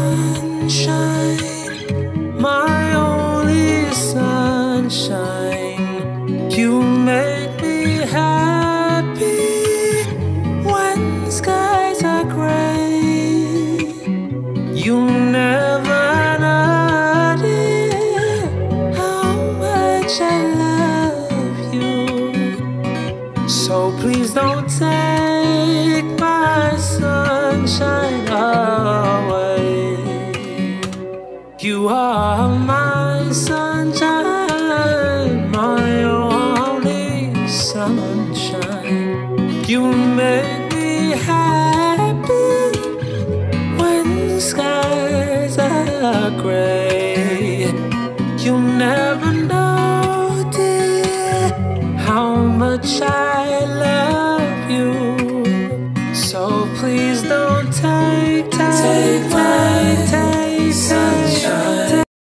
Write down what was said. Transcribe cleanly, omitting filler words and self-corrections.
sunshine, my only sunshine. You make me happy when skies are gray. You never notice how much I love you. So please don't take my sunshine away. You are my sunshine, my only sunshine. You make me happy when skies are gray. You never know, dear, how much I love you. So please don't take